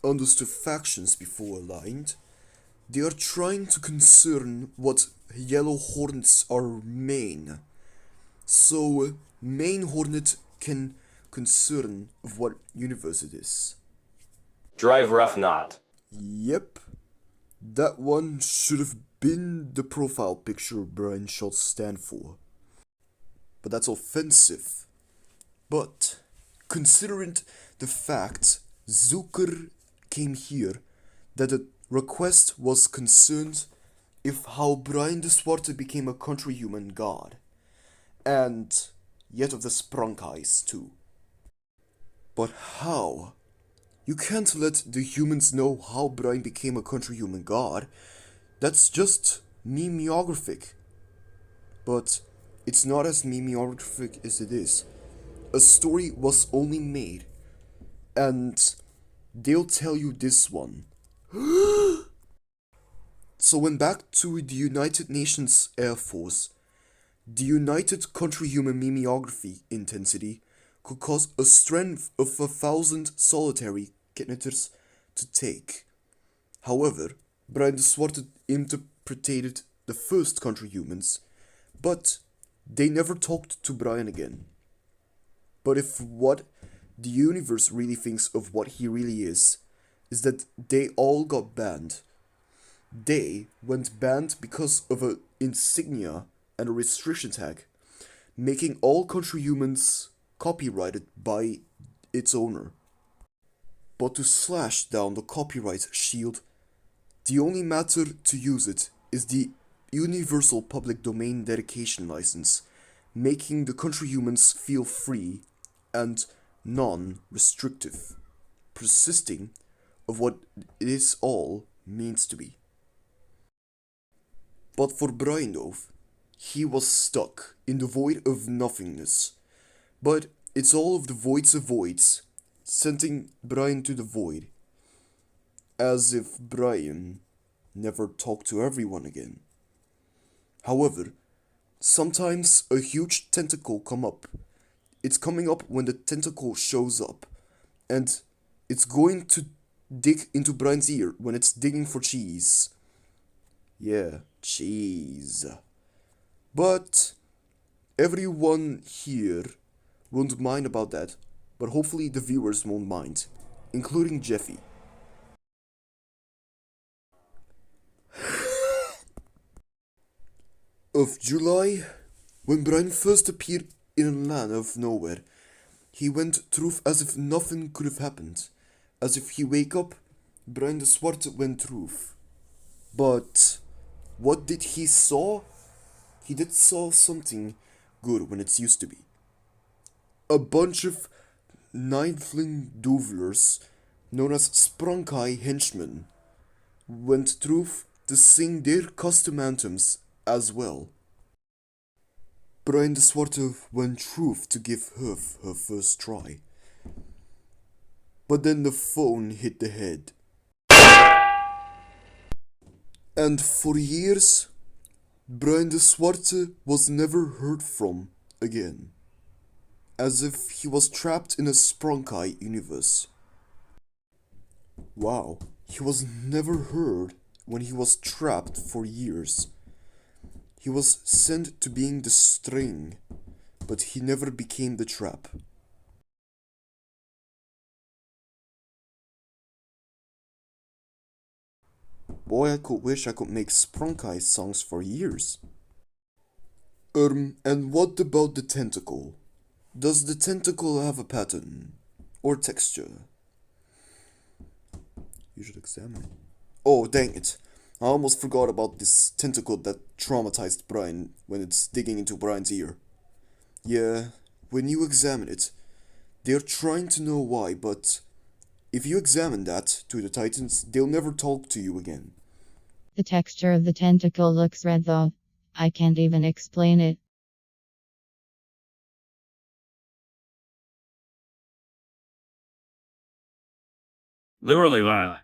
understood factions before aligned, they are trying to concern what yellow hornets are main. So main hornet can concern of what universe it is. Drive rough not. Yep. That one should have been the profile picture Brian shots stand for. But that's offensive. But considering the fact Zuuker came here, that the request was concerned if how Brian de Zwarte became a country human god. And yet of the Sprankais too. But how? You can't let the humans know how Brian became a country human god. That's just memeographic. But it's not as memeographic as it is. A story was only made, and they'll tell you this one. So when back to the United Nations Air Force, the United Country Human memeography intensity could cause a strength of 1,000 solitary kilometers to take. However, Brian de Zwarte interpreted the first country humans, but they never talked to Brian again. But if what the universe really thinks of what he really is that they all got banned. They went banned because of an insignia and a restriction tag, making all country humans copyrighted by its owner. But to slash down the copyright shield, the only matter to use it is the Universal Public Domain Dedication License, making the country humans feel free and non-restrictive, persisting of what this all means to be. But for Brindove, he was stuck in the void of nothingness. But it's all of the voids of voids, sending Brian to the void. As if Brian never talked to everyone again. However, sometimes a huge tentacle come up. It's coming up when the tentacle shows up, and it's going to dig into Brian's ear when it's digging for cheese. Yeah, cheese. But everyone here won't mind about that, but hopefully the viewers won't mind, including Jeffy. Of July, when Brian first appeared in a land of nowhere, he went through as if nothing could have happened. As if he wake up, Brian de Zwarte went through. But what did he saw? He did saw something good when it's used to be. A bunch of Nidling Duvlers, known as Sprankai henchmen, went through to sing their custom anthems as well. Brian de Zwarte went through to give her her first try. But then the phone hit the head. And for years, Brian de Zwarte was never heard from again. As if he was trapped in a Sprankai universe. Wow, he was never heard when he was trapped for years. He was sent to being the string, but he never became the trap. Boy, I could wish I could make Sprankai songs for years. And what about the tentacle? Does the tentacle have a pattern? Or texture? You should examine it. Oh, dang it. I almost forgot about this tentacle that traumatized Brian when it's digging into Brian's ear. Yeah, when you examine it, they're trying to know why, but if you examine that to the Titans, they'll never talk to you again. The texture of the tentacle looks red though. I can't even explain it. Literally, Lila.